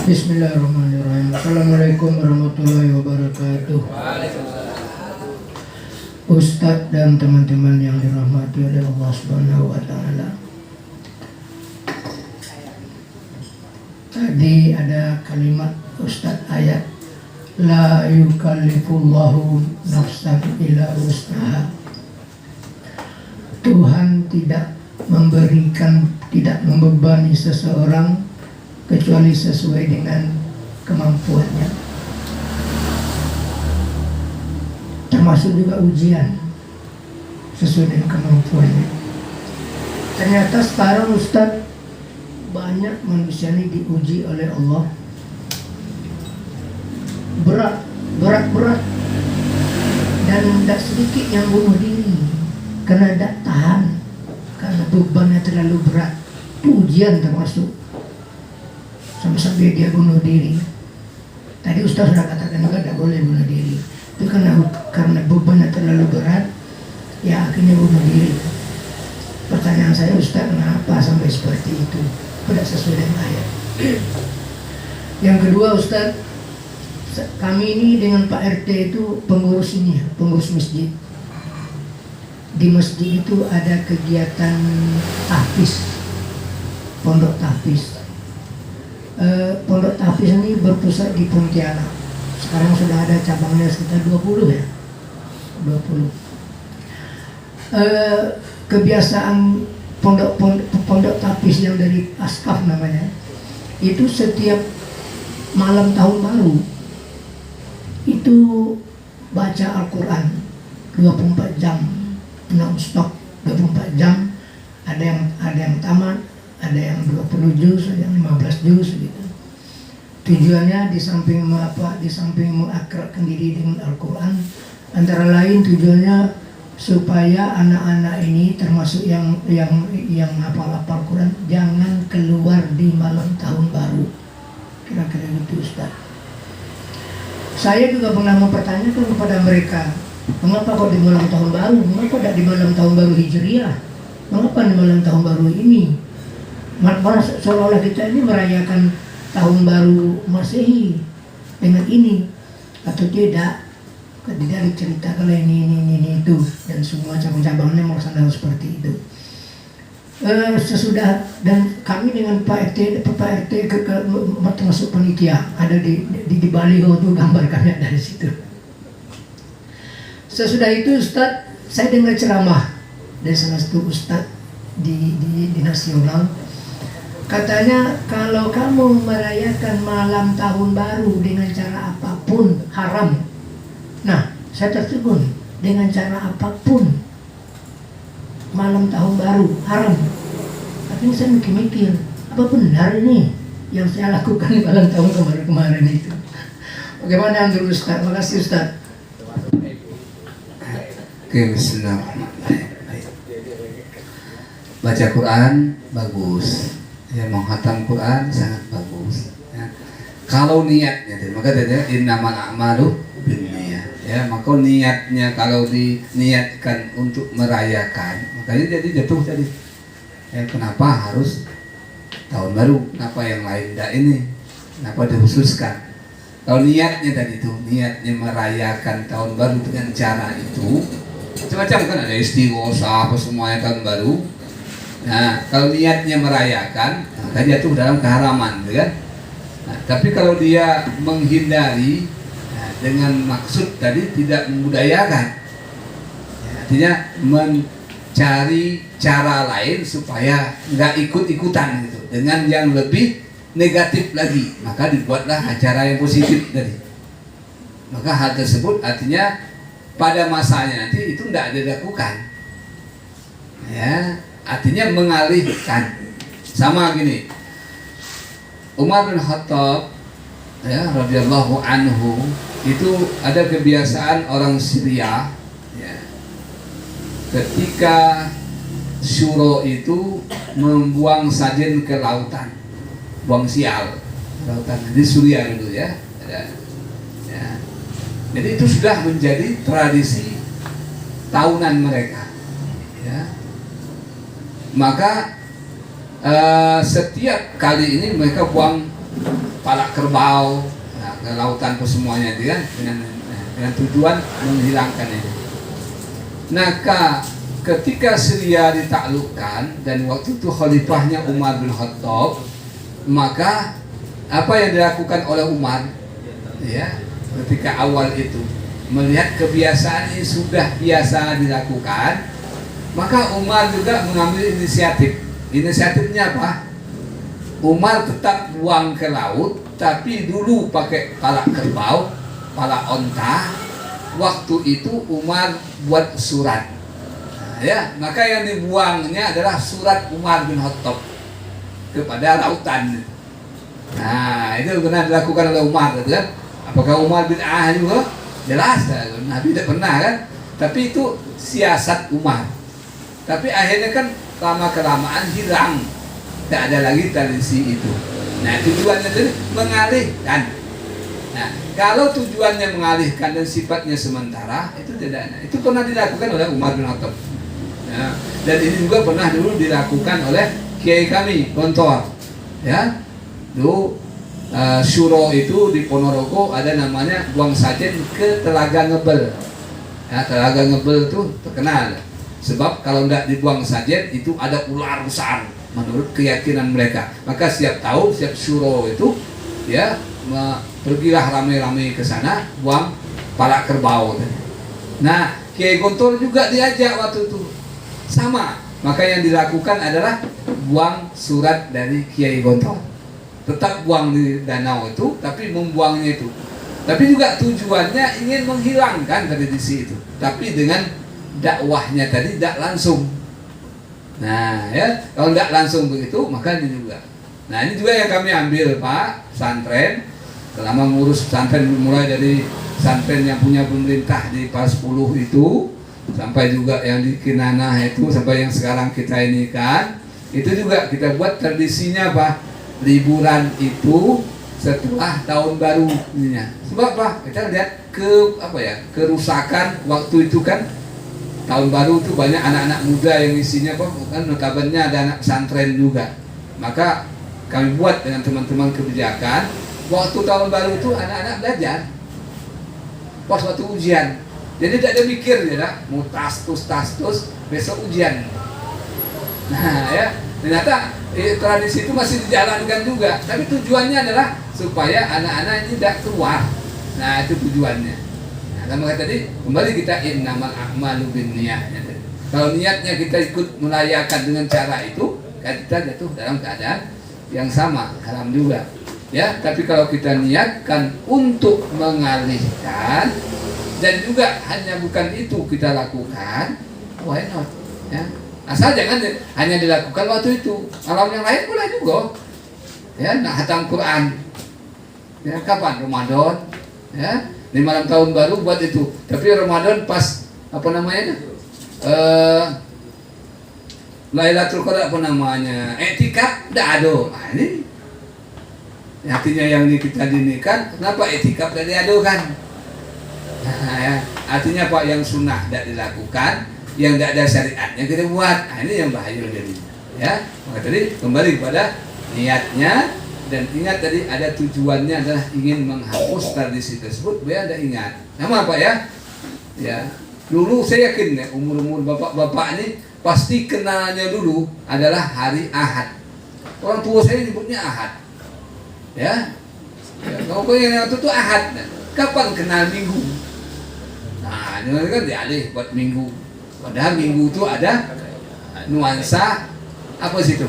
Bismillahirrahmanirrahim. Assalamualaikum warahmatullahi wabarakatuh. Ustadz dan teman-teman yang dirahmati oleh Allah Subhanahu wa taala. Tadi ada kalimat Ustadz ayat la yukallifullahu nafsan illa wus'aha. Tuhan tidak membebani seseorang kecuali sesuai dengan kemampuannya. Termasuk juga ujian sesuai dengan kemampuannya. Ternyata sekarang Ustadz banyak manusia ini diuji oleh Allah berat dan tidak sedikit yang bunuh diri karena tidak tahan, karena bebannya terlalu berat. Itu ujian termasuk sampai dia bunuh diri. Tadi Ustaz sudah katakan juga tidak boleh bunuh diri, itu karena bebannya terlalu berat, ya akhirnya bunuh diri. Pertanyaan saya, Ustaz, kenapa sampai seperti itu? Tidak sesuai dengan ayat. Yang kedua, Ustaz, kami ini dengan Pak RT itu pengurus masjid. Di masjid itu ada kegiatan tahfiz, pondok tahfiz. Pondok tahfiz ini berpusat di Pontianak. Sekarang sudah ada cabangnya sekitar 20 ya. 20. Kebiasaan pondok tahfiz yang dari Askaf namanya, itu setiap malam tahun baru itu baca Al-Quran 24 jam non-stop, 24 jam. Ada yang tamat, ada yang 20 juz, ada yang 15 juz gitu. Tujuannya di samping mengakrabkan diri dengan Al-Quran, antara lain tujuannya supaya anak-anak ini termasuk yang hafal Quran jangan keluar di malam tahun baru. Kira-kira itu, Ustaz. Saya juga pernah mempertanyakan kepada mereka, mengapa kok di malam tahun baru? Mengapa tidak di malam tahun baru Hijriah? Mengapa di malam tahun baru ini? Malah seolah-olah kita ini merayakan tahun baru Masehi dengan ini, atau tidak? Tidak diceritakan ini itu, dan semua cabang-cabangnya melaksanakan seperti itu. Sesudah, dan kami dengan Pak RT termasuk panitia ada di baliho itu gambarkannya dari situ. Sesudah itu Ustadz, saya dengar ceramah dari salah satu Ustadz di nasional. Katanya kalau kamu merayakan malam tahun baru dengan cara apapun haram. Nah, saya tertegun, dengan cara apapun malam tahun baru haram. Tapi saya mikir-mikir, apa benar ini yang saya lakukan di malam tahun kemarin itu? Bagaimana menurut Ustaz? Makasih Ustaz. Oke, bismillahirrahmanirrahim. Baca Quran bagus, ya, menghatam Quran sangat bagus. Ya. Kalau niatnya, maka dia innamal a'malu binniyat. Ya, maka niatnya kalau diniatkan untuk merayakan, makanya jadi jatuh tadi. Ya, kenapa harus tahun baru? Kenapa yang lain tidak ini? Kenapa dikhususkan? Kalau niatnya tadi itu, niatnya merayakan tahun baru dengan cara itu, macam-macam kan, ada istighosah apa semuanya tahun baru. Nah, kalau niatnya merayakan, maka jatuh dalam keharaman, gitu kan? Nah, tapi kalau dia menghindari, nah, dengan maksud tadi tidak membudayakan, ya, artinya mencari cara lain supaya nggak ikut-ikutan gitu, dengan yang lebih negatif lagi, maka dibuatlah acara yang positif tadi. Maka hal tersebut artinya pada masanya nanti itu tidak dilakukan, ya, artinya mengalihkan. Sama gini, Umar bin Khattab, ya, radhiyallahu anhu, itu ada kebiasaan orang Syria, ya, ketika syuro itu membuang sajen ke lautan, buang sial lautan di Suriah dulu, ya, ada, ya. Jadi itu sudah menjadi tradisi tahunan mereka, ya. Maka setiap kali ini mereka buang palak kerbau, nah, ke lautan ke semuanya itu, kan, dengan tujuan menghilangkan itu. Nah, ketika Syria ditaklukkan dan waktu itu khalifahnya Umar bin Khattab, maka apa yang dilakukan oleh Umar, ya, ketika awal itu melihat kebiasaan ini sudah biasa dilakukan, maka Umar juga mengambil inisiatif. Inisiatifnya apa? Umar tetap buang ke laut, tapi dulu pakai palak kerbau, palak onta. Waktu itu Umar buat surat, nah, ya, maka yang dibuangnya adalah surat Umar bin Khattab kepada lautan. Nah, itu pernah dilakukan oleh Umar, kan? Apakah Umar bid'ah juga? Jelas, Nabi tidak pernah, kan? Tapi itu siasat Umar. Tapi akhirnya kan lama-kelamaan hilang, tidak ada lagi tradisi itu. Nah, tujuannya itu mengalihkan. Nah, kalau tujuannya mengalihkan dan sifatnya sementara, itu tidak ada. Itu pernah dilakukan oleh Umar bin Khattab. Nah, dan ini juga pernah dulu dilakukan oleh kiai kami, Gontor. Ya, dulu syuro itu di Ponorogo ada namanya buang sajen ke Telaga Ngebel. Ya, Telaga Ngebel itu terkenal. Sebab kalau tidak dibuang sajen itu ada ular besar menurut keyakinan mereka. Maka setiap tahun, setiap syuro itu, ya, pergilah ramai-ramai ke sana buang palak kerbau. Nah, Kiai Gontor juga diajak waktu itu, sama. Maka yang dilakukan adalah buang surat dari Kiai Gontor. Tetap buang di danau itu, tapi membuangnya itu. Tapi juga tujuannya ingin menghilangkan tradisi itu, tapi dengan dakwahnya tadi tidak langsung. Nah, ya, kalau tidak langsung begitu, maka ini juga. Nah, ini juga yang kami ambil, Pak, pesantren. Selama mengurus pesantren mulai dari pesantren yang punya pemerintah di Pas 10 itu, sampai juga yang di Kinanah itu, sampai yang sekarang kita ini kan, itu juga kita buat tradisinya, Pak. Liburan itu setelah tahun baru ininya. Sebab apa? Kita lihat kerusakan waktu itu kan. Tahun baru itu banyak anak-anak muda yang isinya kan kabarnya ada anak pesantren juga. Maka kami buat dengan teman-teman kebijakan, waktu tahun baru itu anak-anak belajar pas waktu ujian. Jadi tidak ada mikir ya, mau tastus besok ujian. Nah, ya, ternyata tradisi itu masih dijalankan juga, tapi tujuannya adalah supaya anak-anak ini tidak keluar. Nah, itu tujuannya. Maka tadi kembali kita innamal a'malu binniyat. Kalau niatnya kita ikut merayakan dengan cara itu, kita jatuh dalam keadaan yang sama, haram juga. Ya, tapi kalau kita niatkan untuk mengalihkan dan juga hanya bukan itu kita lakukan, why not? Ya, asal jangan hanya dilakukan waktu itu. Kalau yang lain boleh juga. Ya, nak hatam Quran. Ya, kapan? Ramadan. Ya. Di malam tahun baru buat itu, tapi Ramadan pas apa namanya? Lailatul Qadar apa namanya? Etikaf tidak ada. Nah, ini artinya yang kita dinikan, kenapa etikaf tidak diadukan? Nah, ya, artinya Pak yang sunnah tidak dilakukan, yang tidak ada syariatnya kita buat. Nah, ini yang bahaya jadi. Ya, maka tadi kembali kepada niatnya. Dan ingat tadi ada tujuannya adalah ingin menghapus tradisi tersebut, biar ada ingat. Nama apa ya? Ya, dulu saya yakin ya umur-umur bapak-bapak ini pasti kenalnya dulu adalah hari Ahad. Orang tua saya nyebutnya Ahad. Ya. Kalau yang itu tuh Ahad. Kapan kenal Minggu? Nah, ini kan dialih buat Minggu. Padahal Minggu itu ada nuansa apa situ?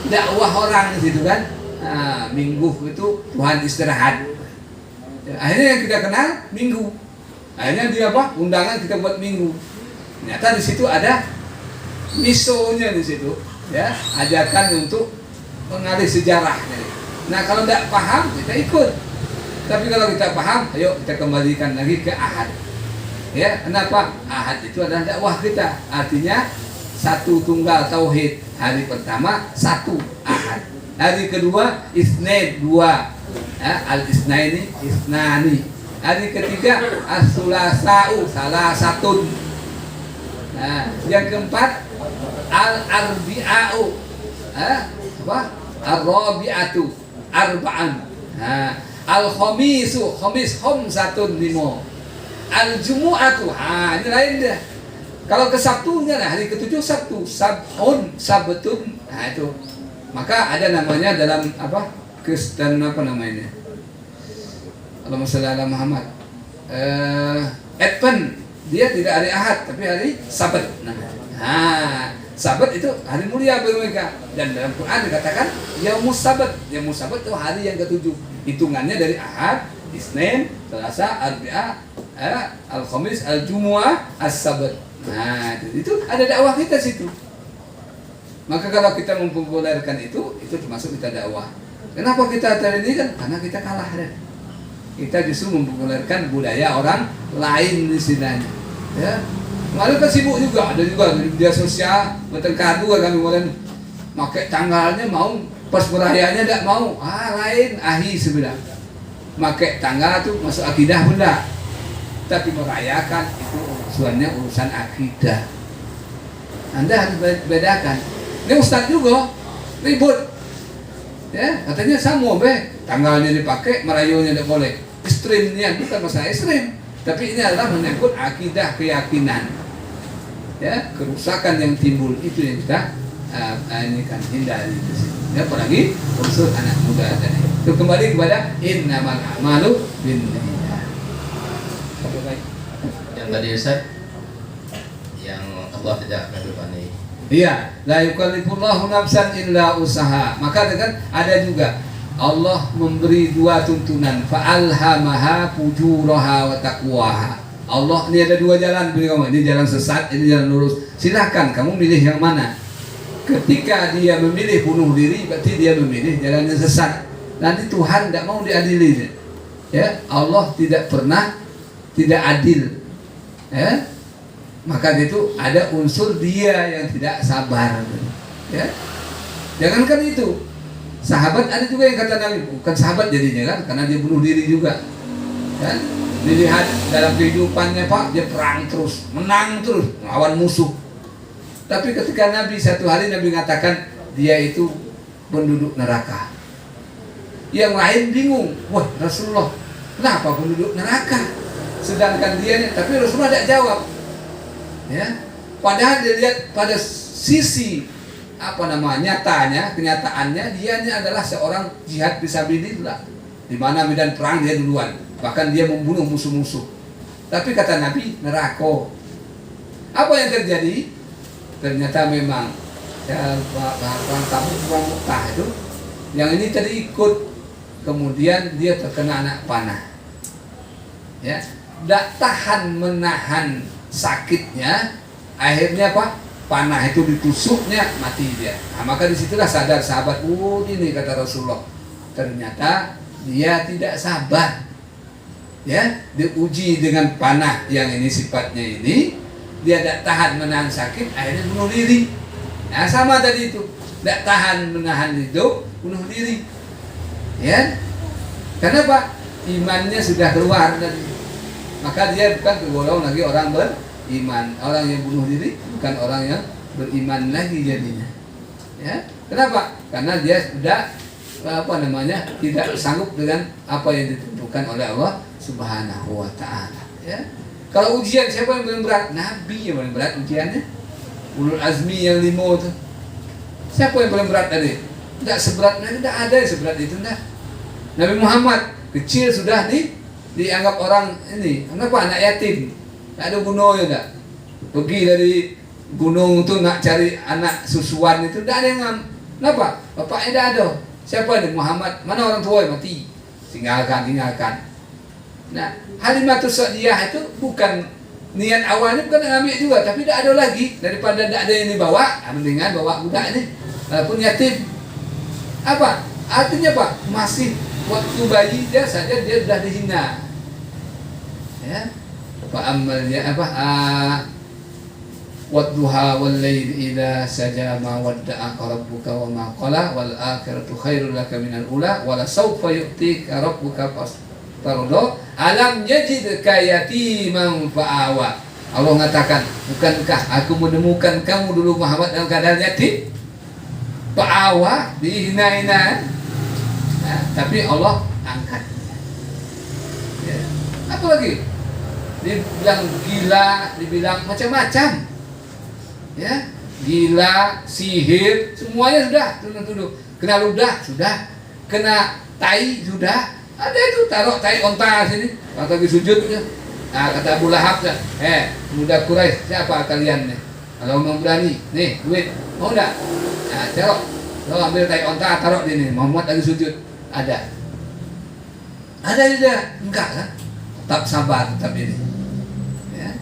Dakwah orang di situ kan. Nah, Minggu itu Tuhan istirahat. Akhirnya yang kita kenal Minggu. Akhirnya dia apa? Undangan kita buat Minggu. Ternyata di situ ada misonya di situ, ya, ajakan untuk mengalih sejarah. Nah, kalau tidak paham kita ikut. Tapi kalau kita paham, ayo kita kembalikan lagi ke Ahad. Ya, kenapa? Ahad itu adalah dakwah kita. Artinya satu tunggal tauhid. Hari pertama satu Ahad. Hari kedua Isnain dua. Ya, al-Isnaini Isnani. Hari ketiga as-sulasau salah satu. Nah, yang keempat al-arbi'au. Apa? Ar-rabi'atu arba'an. Nah, al-khamisu khamis khamsatun limo. Al-jumu'atu. Ini lain dia. Kalau ke Sabtunya lah, hari ketujuh Sabtu, sabtun. Nah, itu. Maka ada namanya dalam apa? Kristen apa namanya? Allahumma shalli ala Muhammad. Advent dia tidak hari Ahad tapi hari Sabat. Nah, Sabat itu hari mulia bagi mereka dan dalam Quran dikatakan Yaumus Sabat. Yaumus Sabat itu hari yang ketujuh. Hitungannya dari Ahad, Isnin, Selasa, Arbi'a, Al-Khamis, Al-Jumu'ah, As-Sabat. Nah, itu ada dakwah kita situ. Maka kalau kita mempopulerkan itu termasuk kita dakwah. Kenapa kita ini kan? Karena kita kalah dan kita justru mempopulerkan budaya orang lain di sini. Ya, lalu kan sibuk juga, ada juga di media sosial bertengkar juga kami kemarin, pakai tanggalnya mau pas merayaannya tidak mau, lain ahi sebenarnya. Pakai tanggal tuh masuk akidah benda, tapi merayakan itu urusan akidah. Anda harus bedakan. Ini ustaz juga ribut. Ya, katanya sama tanggalnya dipakai, merayunya tidak boleh. Ekstrimnya bukan masalah ekstrim, tapi ini adalah menyangkut akidah keyakinan. Ya, kerusakan yang timbul itu yang kita ini kan hindari itu sih. Ya, apalagi unsur anak muda tadi. Itu kembali kepada innamal a'malu binniyat. Yang tadi Ustaz, yang Allah tidak membebani. Iya, la yukallifullahu nafsan illa usaha. Maka kan ada juga Allah memberi dua tuntunan, fa'alhamaha fujuraha wa taqwaha. Allah ini ada dua jalan beri kamu. Ini jalan sesat, ini jalan lurus. Silakan kamu milih yang mana. Ketika dia memilih bunuh diri, berarti dia memilih jalan yang sesat. Nanti Tuhan tidak mau diadili. Ya, Allah tidak pernah tidak adil. Ya. Maka itu ada unsur dia yang tidak sabar. Ya. Jangankan itu. Sahabat ada juga yang kata Nabi, bukan sahabat jadinya kan, karena dia bunuh diri juga. Kan? Dilihat dalam kehidupannya Pak, dia perang terus, menang terus, melawan musuh. Tapi ketika Nabi satu hari Nabi mengatakan dia itu penduduk neraka. Yang lain bingung, wah Rasulullah, kenapa penduduk neraka? Sedangkan dia, tapi Rasulullah tidak jawab. Ya, padahal dilihat pada sisi nyatanya, kenyataannya dia adalah seorang jihad fisabilillah. Di mana medan perang dia duluan, bahkan dia membunuh musuh-musuh. Tapi kata Nabi, neraka. Apa yang terjadi? Ternyata memang perang Tabuk, perang Mu'tah itu, yang ini tadi ikut, kemudian dia terkena anak panah. Ya, tidak tahan menahan sakitnya, akhirnya apa? Panah itu ditusuknya, mati dia. Nah, maka disitulah sadar sahabat, ini kata Rasulullah, ternyata dia tidak sabar. Ya, diuji dengan panah yang ini sifatnya ini, dia tidak tahan menahan sakit, akhirnya bunuh diri. Nah, sama tadi itu, tidak tahan menahan hidup, bunuh diri. Ya, kenapa? Imannya sudah keluar dan maka dia bukan tergolong lagi orang beriman. Orang yang bunuh diri bukan orang yang beriman lagi jadinya. Ya, kenapa? Karena dia sudah tidak sanggup dengan apa yang ditentukan oleh Allah Subhanahu wa taala. Ya. Kalau ujian siapa yang paling berat? Nabi yang paling berat ujiannya. ulul azmi yang 5 tu. Siapa yang paling berat tadi? Tidak seberat, tidak ada yang seberat itu, tidak. Nabi Muhammad kecil sudah dianggap orang ini, kenapa anak yatim, tak ada gunanya, tidak. Pergi dari gunung tu nak cari anak susuan itu, tidak ada yang kenapa? Bapaknya tidak ada. Siapa ni Muhammad? Mana orang tua yang mati? Tinggalkan. Nah, Halimatus Sa'diyah itu bukan niat awalnya bukan ngambil juga, tapi tidak ada lagi daripada tidak ada yang dibawa, mendingan bawa budak ini, walaupun yatim. Apa? Artinya apa? Masih waktu bayi dia saja dia sudah dihina. Ya. Fa amal ya apa? Wadduha wal laili idza saja ma wadda'aka rabbuka wa ma qala wal akhiratu khairul laka minal ula wa la sawfa yu'tika rabbuka tardo alam yajidka yatiman fa'awa. Allah mengatakan, bukankah aku menemukan kamu dulu Muhammad dalam keadaan yatim? Fa'awa, dihina-hina. Nah, tapi Allah angkat. Ya. Apa lagi? Dibilang gila, dibilang macam-macam. Ya, gila, sihir, semuanya sudah tuduh. Kena ludah sudah, kena tai sudah. Ada itu taruh tai onta sini, waktu lagi sujud ya. Nah, kata Abu Lahab, muda Quraisy, siapa kalian nih? Kalau mau berani, nih duit, mau enggak? Nah, taruh, lo ambil tai onta, taruh di sini. Muhammad lagi sujud, ada juga, enggak kan? Tetap sabar, tetap ini. Ya.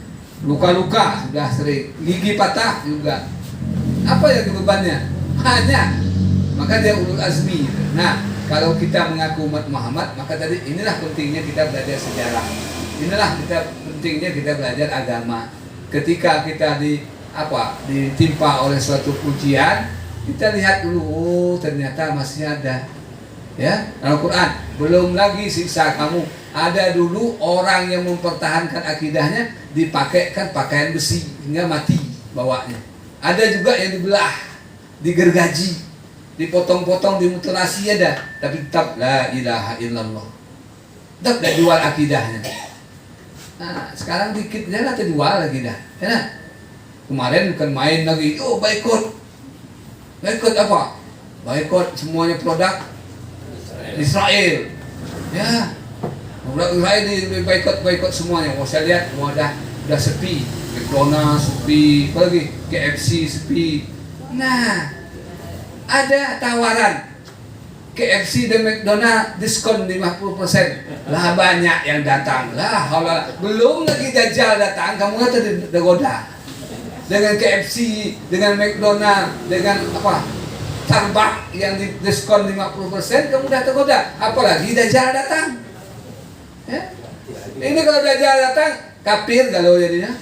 Luka-luka sudah sering, gigi patah juga. Apa yang bebannya? Banyak. Maka dia ulul azmi. Nah, kalau kita mengaku umat Muhammad, maka tadi inilah pentingnya kita belajar sejarah. Inilah pentingnya kita belajar agama. Ketika kita ditimpa oleh suatu ujian, kita lihat dulu, oh ternyata masih ada. Ya, Al-Quran belum lagi siksa kamu. Ada dulu orang yang mempertahankan akidahnya dipakaikan pakaian besi hingga mati bawanya. Ada juga yang dibelah, digergaji, dipotong-potong, dimutilasi ada, tapi tetap la ilaha illallah. Tetap dah jual akidahnya. Nah, sekarang dikit dia lah terjual lagi dah. Ya, kemarin bukan main lagi, boikot. Boikot apa? Boikot semuanya produk Israel. Ya, produk Israel di boikot semuanya. Saya lihat udah sepi. McDonald's sepi, apa lagi? KFC sepi. Nah, ada tawaran KFC dan McDonald diskon 50%. Lah banyak yang datang. Lah belum lagi Dajjal datang, kamu kata tergoda. Dengan KFC, dengan McDonald, dengan apa? Starbucks yang diskon 50%, kamu dah tergoda. Apalagi Dajjal datang. Ya? Ini kalau Dajjal datang, kafir kalau jadinya.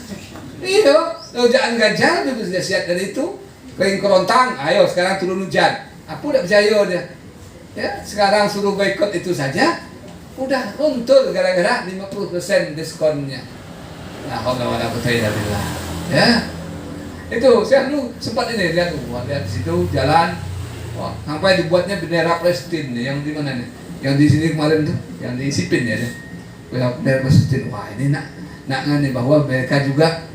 Iya, kalau jangan gajah juga sudah siap dari itu. Kering kerontang, ayo sekarang turun hujan. Aku udah percaya dia. Ya, sekarang suruh boikot itu saja, udah runtuh gara-gara 50% diskonnya. Nah, wala quwwata illa billah. Ya, itu saya dulu sempat ini lihat di situ jalan, wah, sampai dibuatnya bendera Palestina yang di mana nih? Yang di sini kemarin tuh, yang di Sipin ya, bendera Palestina. Wah, ini nak nih bahwa mereka juga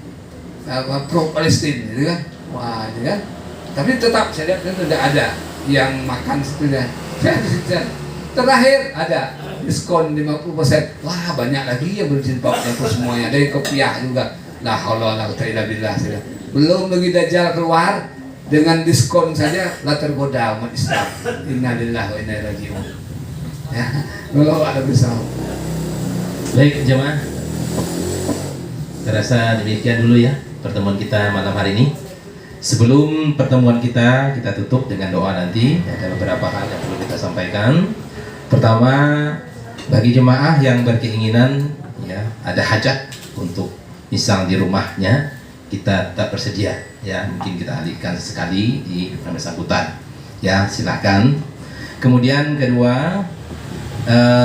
pro Palestina, gitu kan? Wah, gitu kan? Tapi tetap saya lihat kan tidak ada yang makan sebenarnya. Terakhir ada diskon 50%. Wah, banyak lagi yang berjilbab yang semuanya. Dari kopiah juga. La haula wala quwwata illa billah. Belum lagi Dajjal keluar dengan diskon saja lah tergoda umat Islam. Innalillahi wa inna ilaihi raji'un. Ya, kalau ada bersama. Baik jemaah, terasa demikian dulu ya pertemuan kita malam hari ini. Sebelum pertemuan kita tutup dengan doa nanti. Ada beberapa hal yang perlu kita sampaikan. Pertama, bagi jemaah yang berkeinginan ya ada hajat untuk misal di rumahnya, kita tak bersedia ya, mungkin kita alihkan sekali di yang bersangkutan ya, silakan. Kemudian kedua,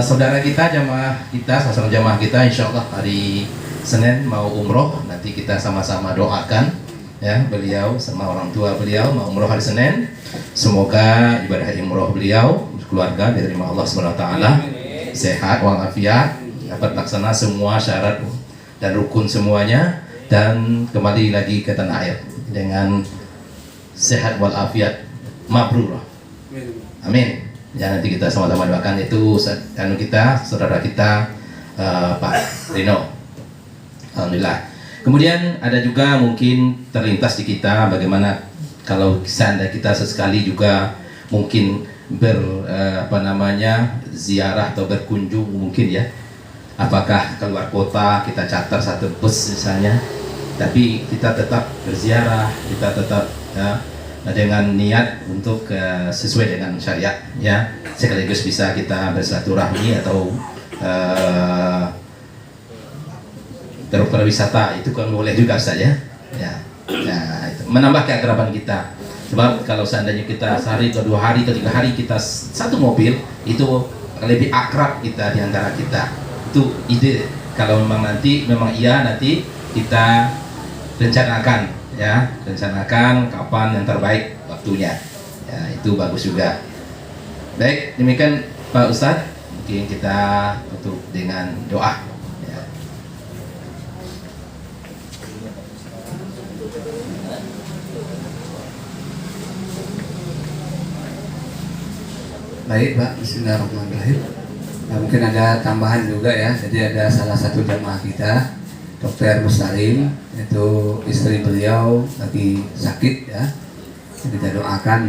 saudara kita, jamaah kita, salah seorang jamaah kita insya Allah hari Senin mau umroh, nanti kita sama-sama doakan ya beliau sama orang tua beliau mau umroh hari Senin. Semoga ibadah umroh beliau keluarga diterima Allah SWT, sehat walafiat, dapat laksana semua syarat dan rukun semuanya, dan kembali lagi ke tanah air. dengan sehat walafiat, mabrur. Amin. Ya, nanti kita sama-sama doakan itu kita, saudara kita Pak Rino. Alhamdulillah. Kemudian ada juga mungkin terlintas di kita bagaimana kalau seandainya kita sesekali juga mungkin ziarah atau berkunjung mungkin ya. Apakah keluar kota kita charter satu bus misalnya, tapi kita tetap berziarah, kita tetap ya, dengan niat untuk sesuai dengan syariat ya, sekaligus bisa kita bersilaturahmi atau berwisata, itu kan boleh juga Ustaz ya. Nah, itu menambah keakraban kita. Sebab kalau seandainya kita sehari atau 2 hari atau 3 hari kita satu mobil, itu lebih akrab kita di antara kita. Itu ide. Kalau memang nanti kita rencanakan ya, kapan yang terbaik waktunya. Ya, itu bagus juga. Baik, demikian Pak Ustadz, mungkin kita tutup dengan doa. Ya. Baik Pak, bismillahirrahmanirrahim. Nah, mungkin ada tambahan juga ya. Jadi ada salah satu jamaah kita, Dr. Muslim, itu istri beliau lagi sakit ya. Kita doakan